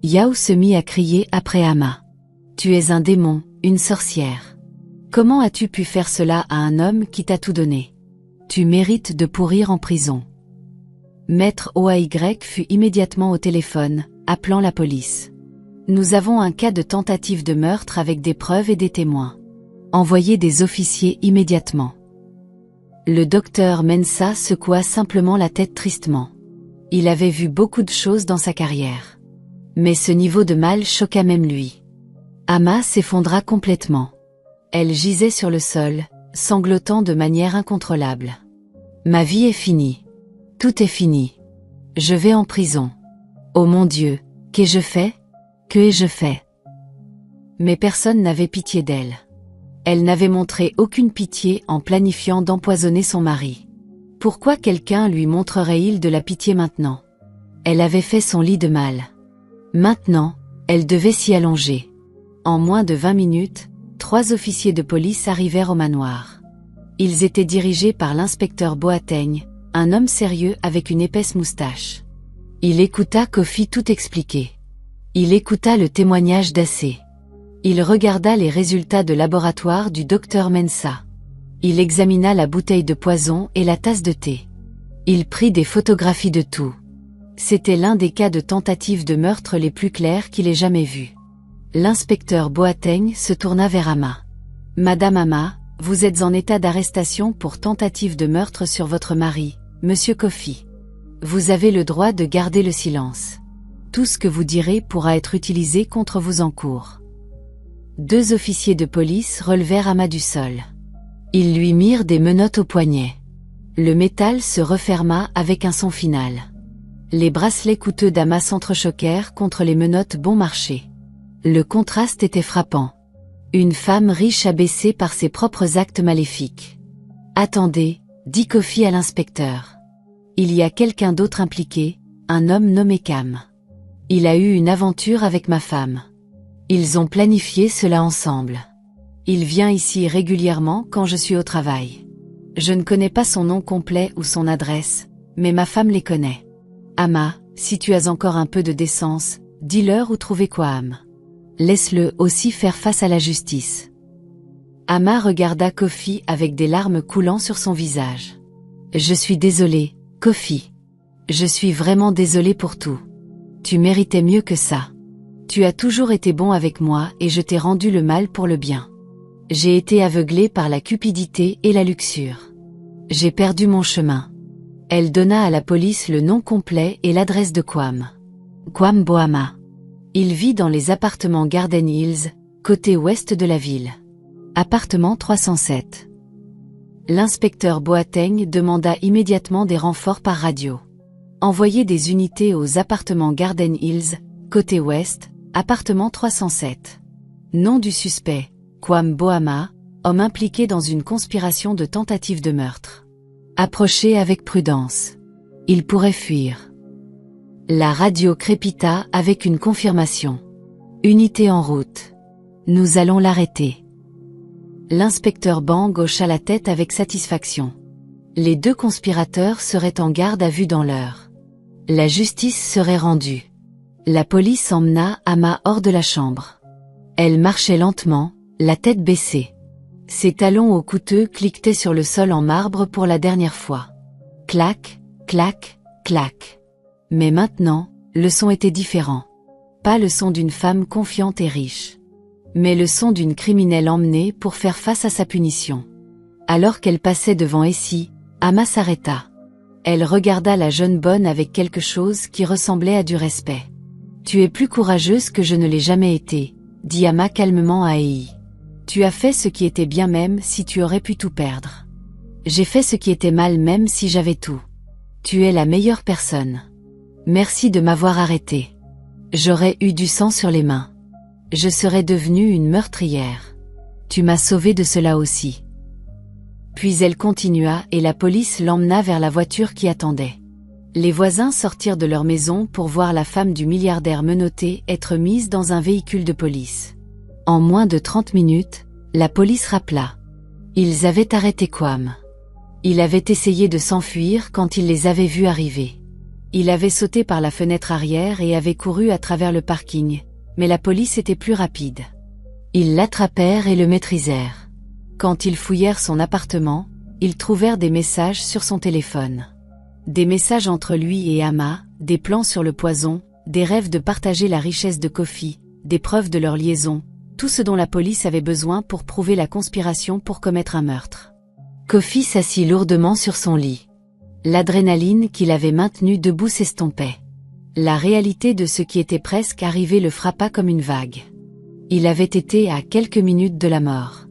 Yao se mit à crier après Ama. « Tu es un démon, une sorcière. Comment as-tu pu faire cela à un homme qui t'a tout donné? Tu mérites de pourrir en prison. » Maître OAY fut immédiatement au téléphone, appelant la police. « Nous avons un cas de tentative de meurtre avec des preuves et des témoins. Envoyez des officiers immédiatement. » Le docteur Mensah secoua simplement la tête tristement. Il avait vu beaucoup de choses dans sa carrière. Mais ce niveau de mal choqua même lui. Ama s'effondra complètement. Elle gisait sur le sol, sanglotant de manière incontrôlable. « Ma vie est finie. Tout est fini. Je vais en prison. Oh mon Dieu, qu'ai-je fait? Que ai-je fait? » Mais personne n'avait pitié d'elle. Elle n'avait montré aucune pitié en planifiant d'empoisonner son mari. Pourquoi quelqu'un lui montrerait-il de la pitié maintenant? Elle avait fait son lit de mal. Maintenant, elle devait s'y allonger. En moins de 20 minutes, 3 officiers de police arrivèrent au manoir. Ils étaient dirigés par l'inspecteur Boateng, un homme sérieux avec une épaisse moustache. Il écouta Kofi tout expliquer. Il écouta le témoignage d'Assé. Il regarda les résultats de laboratoire du docteur Mensah. Il examina la bouteille de poison et la tasse de thé. Il prit des photographies de tout. C'était l'un des cas de tentative de meurtre les plus clairs qu'il ait jamais vus. L'inspecteur Boateng se tourna vers Ama. « Madame Ama, vous êtes en état d'arrestation pour tentative de meurtre sur votre mari, Monsieur Kofi. Vous avez le droit de garder le silence. Tout ce que vous direz pourra être utilisé contre vous en cours. » 2 officiers de police relevèrent Ama du sol. Ils lui mirent des menottes au poignet. Le métal se referma avec un son final. Les bracelets coûteux d'Ama s'entrechoquèrent contre les menottes bon marché. Le contraste était frappant. Une femme riche abaissée par ses propres actes maléfiques. « Attendez, » dit Kofi à l'inspecteur. « Il y a quelqu'un d'autre impliqué, un homme nommé Cam. Il a eu une aventure avec ma femme. Ils ont planifié cela ensemble. Il vient ici régulièrement quand je suis au travail. Je ne connais pas son nom complet ou son adresse, mais ma femme les connaît. Ama, si tu as encore un peu de décence, dis-leur où trouver Kwam. Laisse-le aussi faire face à la justice. » Ama regarda Kofi avec des larmes coulant sur son visage. « Je suis désolé, Kofi. Je suis vraiment désolé pour tout. Tu méritais mieux que ça. Tu as toujours été bon avec moi et je t'ai rendu le mal pour le bien. J'ai été aveuglée par la cupidité et la luxure. J'ai perdu mon chemin. » Elle donna à la police le nom complet et l'adresse de Kwam. Kwam Boama. Il vit dans les appartements Garden Hills, côté ouest de la ville. Appartement 307. L'inspecteur Boateng demanda immédiatement des renforts par radio. Envoyez des unités aux appartements Garden Hills, côté ouest, appartement 307. Nom du suspect, Kwam Boama, homme impliqué dans une conspiration de tentative de meurtre. Approchez avec prudence. Il pourrait fuir. La radio crépita avec une confirmation. Unité en route. Nous allons l'arrêter. L'inspecteur Bang hocha la tête avec satisfaction. Les 2 conspirateurs seraient en garde à vue dans l'heure. La justice serait rendue. La police emmena Ama hors de la chambre. Elle marchait lentement, la tête baissée. Ses talons au coûteux cliquetaient sur le sol en marbre pour la dernière fois. Clac, clac, clac. Mais maintenant, le son était différent. Pas le son d'une femme confiante et riche. mais le son d'une criminelle emmenée pour faire face à sa punition. Alors qu'elle passait devant Essie, Amma s'arrêta. Elle regarda la jeune bonne avec quelque chose qui ressemblait à du respect. « Tu es plus courageuse que je ne l'ai jamais été », dit Amma calmement à Ei. « Tu as fait ce qui était bien même si tu aurais pu tout perdre. J'ai fait ce qui était mal même si j'avais tout. Tu es la meilleure personne. Merci de m'avoir arrêté. J'aurais eu du sang sur les mains. Je serais devenue une meurtrière. Tu m'as sauvée de cela aussi. » Puis elle continua et la police l'emmena vers la voiture qui attendait. Les voisins sortirent de leur maison pour voir la femme du milliardaire menotté être mise dans un véhicule de police. En moins de 30 minutes, la police rappela. Ils avaient arrêté Kwame. Il avait essayé de s'enfuir quand il les avait vus arriver. Il avait sauté par la fenêtre arrière et avait couru à travers le parking, mais la police était plus rapide. Ils l'attrapèrent et le maîtrisèrent. Quand ils fouillèrent son appartement, ils trouvèrent des messages sur son téléphone. Des messages entre lui et Amma, des plans sur le poison, des rêves de partager la richesse de Kofi, des preuves de leur liaison, tout ce dont la police avait besoin pour prouver la conspiration pour commettre un meurtre. Kofi s'assit lourdement sur son lit. L'adrénaline qui l'avait maintenu debout s'estompait. La réalité de ce qui était presque arrivé le frappa comme une vague. Il avait été à quelques minutes de la mort.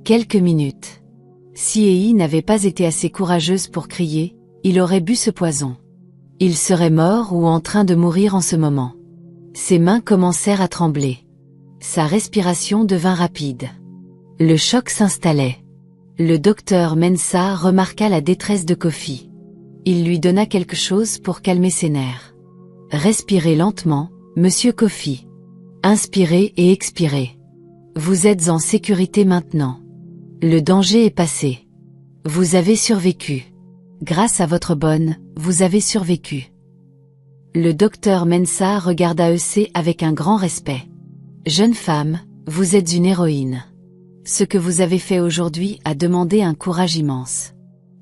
Quelques minutes. Si Ei n'avait pas été assez courageuse pour crier, il aurait bu ce poison. Il serait mort ou en train de mourir en ce moment. Ses mains commencèrent à trembler. Sa respiration devint rapide. Le choc s'installait. Le docteur Mensah remarqua la détresse de Kofi. Il lui donna quelque chose pour calmer ses nerfs. Respirez lentement, monsieur Kofi. Inspirez et expirez. Vous êtes en sécurité maintenant. Le danger est passé. Vous avez survécu. Grâce à votre bonne, vous avez survécu. Le docteur Mensah regarda Essay avec un grand respect. Jeune femme, vous êtes une héroïne. Ce que vous avez fait aujourd'hui a demandé un courage immense.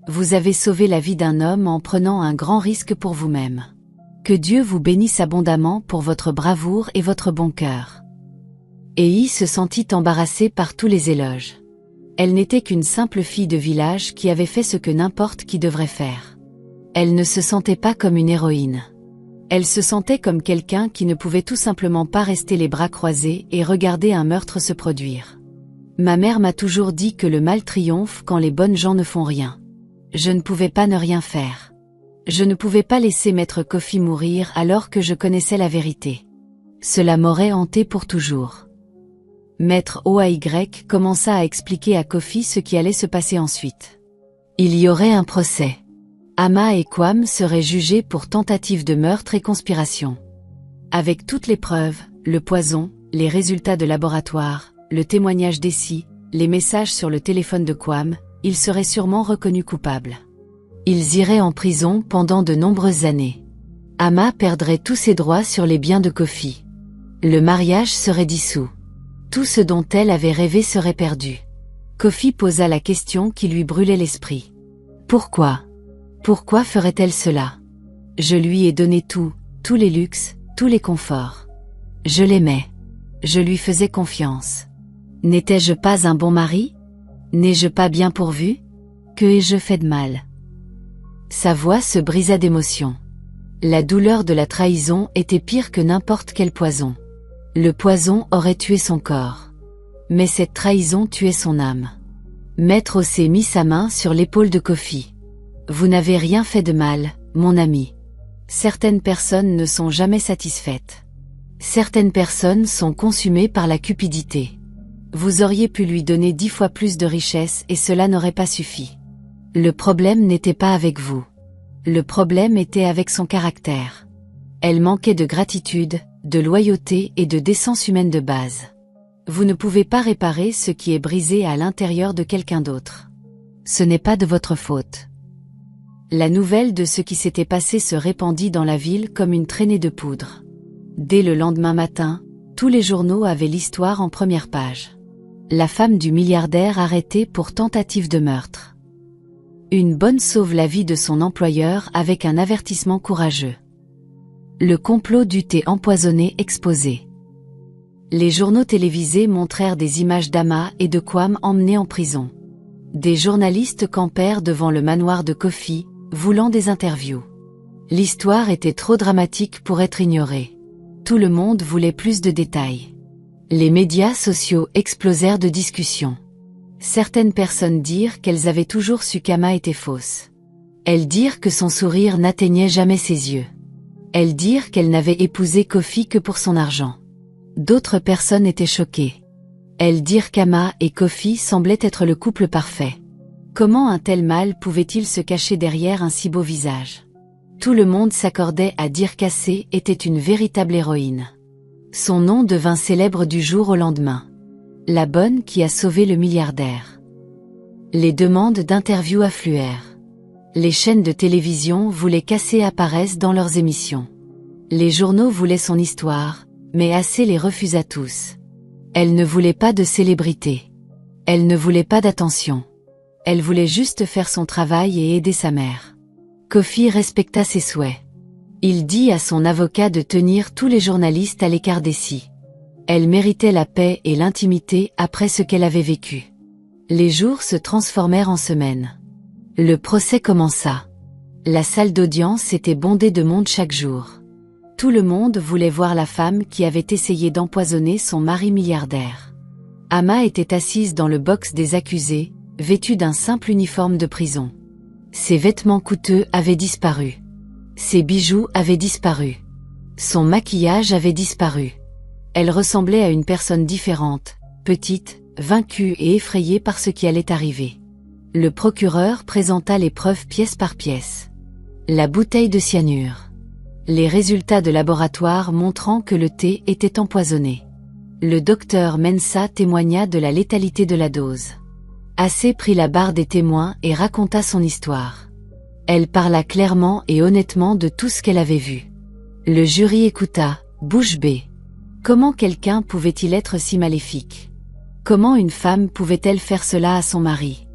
Vous avez sauvé la vie d'un homme en prenant un grand risque pour vous-même. Que Dieu vous bénisse abondamment pour votre bravoure et votre bon cœur. Ei se sentit embarrassée par tous les éloges. Elle n'était qu'une simple fille de village qui avait fait ce que n'importe qui devrait faire. Elle ne se sentait pas comme une héroïne. Elle se sentait comme quelqu'un qui ne pouvait tout simplement pas rester les bras croisés et regarder un meurtre se produire. Ma mère m'a toujours dit que le mal triomphe quand les bonnes gens ne font rien. Je ne pouvais pas ne rien faire. Je ne pouvais pas laisser maître Kofi mourir alors que je connaissais la vérité. Cela m'aurait hanté pour toujours. Maître Oay commença à expliquer à Kofi ce qui allait se passer ensuite. Il y aurait un procès. Amma et Kwame seraient jugés pour tentative de meurtre et conspiration. Avec toutes les preuves, le poison, les résultats de laboratoire, le témoignage d'Essie, les messages sur le téléphone de Kwame, ils seraient sûrement reconnus coupables. Ils iraient en prison pendant de nombreuses années. Amma perdrait tous ses droits sur les biens de Kofi. Le mariage serait dissous. Tout ce dont elle avait rêvé serait perdu. Kofi posa la question qui lui brûlait l'esprit. Pourquoi ? Pourquoi ferait-elle cela ? Je lui ai donné tout, tous les luxes, tous les conforts. Je l'aimais. Je lui faisais confiance. N'étais-je pas un bon mari ? N'ai-je pas bien pourvu ? Que ai-je fait de mal ? Sa voix se brisa d'émotion. La douleur de la trahison était pire que n'importe quel poison. Le poison aurait tué son corps. Mais cette trahison tuait son âme. Maître Ossé mit sa main sur l'épaule de Kofi. Vous n'avez rien fait de mal, mon ami. Certaines personnes ne sont jamais satisfaites. Certaines personnes sont consumées par la cupidité. Vous auriez pu lui donner 10 fois plus de richesse et cela n'aurait pas suffi. Le problème n'était pas avec vous. Le problème était avec son caractère. Elle manquait de gratitude, de loyauté et de décence humaine de base. Vous ne pouvez pas réparer ce qui est brisé à l'intérieur de quelqu'un d'autre. Ce n'est pas de votre faute. La nouvelle de ce qui s'était passé se répandit dans la ville comme une traînée de poudre. Dès le lendemain matin, tous les journaux avaient l'histoire en première page. La femme du milliardaire arrêtée pour tentative de meurtre. Une bonne sauve la vie de son employeur avec un avertissement courageux. Le complot du thé empoisonné exposé. Les journaux télévisés montrèrent des images d'Ama et de Kwame emmenés en prison. Des journalistes campèrent devant le manoir de Kofi, voulant des interviews. L'histoire était trop dramatique pour être ignorée. Tout le monde voulait plus de détails. Les médias sociaux explosèrent de discussions. Certaines personnes dirent qu'elles avaient toujours su qu'Ama était fausse. Elles dirent que son sourire n'atteignait jamais ses yeux. Elles dirent qu'elle n'avait épousé Kofi que pour son argent. D'autres personnes étaient choquées. Elles dirent qu'Ama et Kofi semblaient être le couple parfait. Comment un tel mâle pouvait-il se cacher derrière un si beau visage? Tout le monde s'accordait à dire qu'Assé était une véritable héroïne. Son nom devint célèbre du jour au lendemain. La bonne qui a sauvé le milliardaire. Les demandes d'interviews affluèrent. Les chaînes de télévision voulaient qu'Assé apparaisse dans leurs émissions. Les journaux voulaient son histoire, mais Assé les refusa tous. Elle ne voulait pas de célébrité. Elle ne voulait pas d'attention. Elle voulait juste faire son travail et aider sa mère. Kofi respecta ses souhaits. Il dit à son avocat de tenir tous les journalistes à l'écart d'ici. Elle méritait la paix et l'intimité après ce qu'elle avait vécu. Les jours se transformèrent en semaines. Le procès commença. La salle d'audience était bondée de monde chaque jour. Tout le monde voulait voir la femme qui avait essayé d'empoisonner son mari milliardaire. Ama était assise dans le box des accusés, vêtue d'un simple uniforme de prison. Ses vêtements coûteux avaient disparu. Ses bijoux avaient disparu. Son maquillage avait disparu. Elle ressemblait à une personne différente, petite, vaincue et effrayée par ce qui allait arriver. Le procureur présenta les preuves pièce par pièce. La bouteille de cyanure. Les résultats de laboratoire montrant que le thé était empoisonné. Le docteur Mensah témoigna de la létalité de la dose. Assé prit la barre des témoins et raconta son histoire. Elle parla clairement et honnêtement de tout ce qu'elle avait vu. Le jury écouta, bouche bée. Comment quelqu'un pouvait-il être si maléfique? Comment une femme pouvait-elle faire cela à son mari?